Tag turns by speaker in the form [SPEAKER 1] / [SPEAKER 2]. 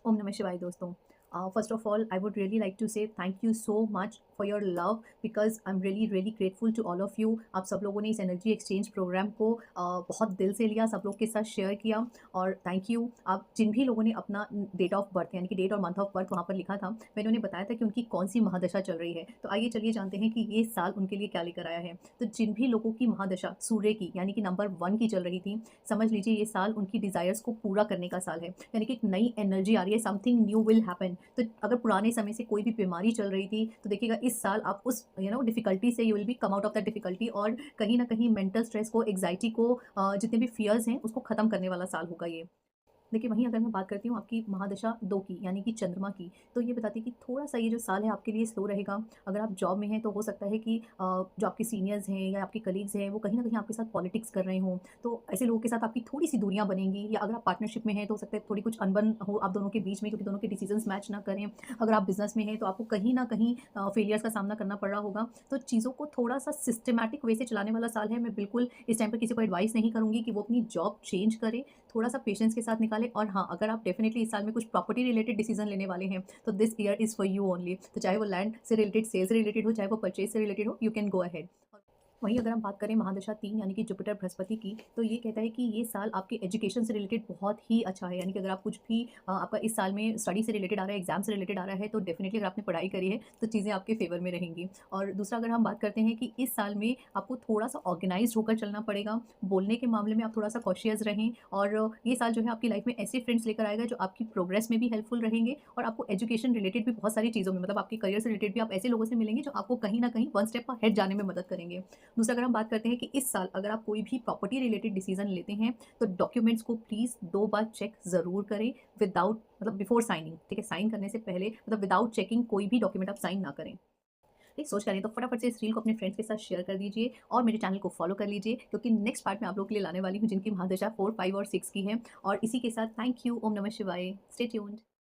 [SPEAKER 1] ओम नमः शिवाय दोस्तों। First of all I would really like to say thank you so much for your love because I am really really grateful to all of you. आप सब लोगों ने इस energy exchange programme को बहुत दिल से लिया, सब लोग के साथ शेयर किया और थैंक यू। आप जिन भी लोगों ने अपना डेट ऑफ बर्थ यानी कि डेट और मंथ ऑफ बर्थ वहाँ पर लिखा था, मैंने उन्हें बताया था कि उनकी कौन सी महादशा चल रही है। तो आइए चलिए जानते हैं कि ये साल उनके लिए क्या लेकर आया है। तो जिन भी लोगों की महादशा सूर्य की यानी कि नंबर 1 की चल रही थी, समझ लीजिए ये साल उनकी डिज़ायर्स को पूरा करने का साल है, यानी कि एक नई एनर्जी आ रही है, समथिंग न्यू विल हैपन। तो अगर पुराने समय से कोई भी बीमारी चल रही थी तो देखिएगा इस साल आप उस डिफिकल्टी से you will be come out of that difficulty, और कहीं ना कहीं मेंटल स्ट्रेस को, एग्जाइटी को, जितने भी फियर्स हैं उसको खत्म करने वाला साल होगा ये। देखिए वहीं अगर मैं बात करती हूँ आपकी महादशा 2 की यानी कि चंद्रमा की, तो ये बताती है कि थोड़ा-सा ये जो साल है आपके लिए स्लो रहेगा। अगर आप जॉब में हैं तो हो सकता है कि जो आपके सीनियर्स हैं या आपके कलीग्स हैं वो कहीं न कहीं आपके साथ पॉलिटिक्स कर रहे हों। तो ऐसे लोगों के साथ आपकी थोड़ी-सी दूरियाँ बनेंगी, या अगर आप पार्टनरशिप में हैं तो हो सकता है थोड़ी कुछ अनबन हो आप दोनों के बीच में, क्योंकि दोनों के डिसीजंस मैच ना करें। अगर आप बिज़नेस में हैं तो आपको कहीं न कहीं फेलियर्स का सामना करना पड़ रहा होगा। तो चीज़ों को थोड़ा-सा सिस्टमैटिक वे से चलाने वाला साल है। मैं बिल्कुल इस टाइम पे किसी को एडवाइस नहीं करूँगी कि वो अपनी जॉब चेंज करे, थोड़ा-सा पेशेंस के साथ निकालें। और हाँ, अगर आप डेफ़िनिटली इस साल में कुछ प्रॉपर्टी रिलेटेड डिसीज़न लेने वाले हैं, तो this year is for you only. तो चाहे वो लैंड से रिलेटेड, सेल से रिलेटेड हो, चाहे वो परचेज़ से रिलेटेड हो, यू कैन गो अहेड। वहीं अगर हम बात करें महादशा 3 यानी कि जुपिटर बृहस्पति की, तो ये कहता है कि ये साल आपके एजुकेशन से रिलेटेड बहुत ही अच्छा है। यानी कि अगर आप कुछ भी आपका इस साल में स्टडी से रिलेटेड आ रहा है, एग्जाम से रिलेटेड आ रहा है, तो डेफिनेटली अगर आपने पढ़ाई करी है तो चीज़ें आपके फेवर में रहेंगी। और दूसरा अगर हम बात करते हैं कि इस साल में आपको थोड़ा सा ऑर्गेनाइज होकर चलना पड़ेगा, बोलने के मामले में आप थोड़ा सा कॉशियस रहें। और ये साल जो है आपकी लाइफ में ऐसे फ्रेंड्स लेकर आएगा जो आपकी प्रोग्रेस में भी हेल्पफुल रहेंगे, और आपको एजुकेशन रिलेटेड भी बहुत सारी चीज़ों में, मतलब आपके करियर से रिलेटेड भी आप ऐसे लोगों से मिलेंगे जो आपको कहीं ना कहीं वन स्टेप हेड जाने में मदद करेंगे। दूसरा अगर हम बात करते हैं कि इस साल अगर आप कोई भी प्रॉपर्टी रिलेटेड डिसीजन लेते हैं तो डॉक्यूमेंट्स को प्लीज़ 2 बार चेक ज़रूर करें, विदाउट, मतलब बिफोर साइनिंग, ठीक है? साइन करने से पहले, मतलब विदाउट चेकिंग कोई भी डॉक्यूमेंट आप साइन ना करें। ठीक, सोच करें तो फटाफट से इस रील को अपने फ्रेंड्स के साथ शेयर कर दीजिए और मेरे चैनल को फॉलो कर लीजिए, क्योंकि नेक्स्ट पार्ट में आप लोग के लिए लाने वाली हूँ जिनकी महादशा 4, 5 और 6 की है। और इसी के साथ थैंक यू। ओम नमः शिवाय। Stay tuned.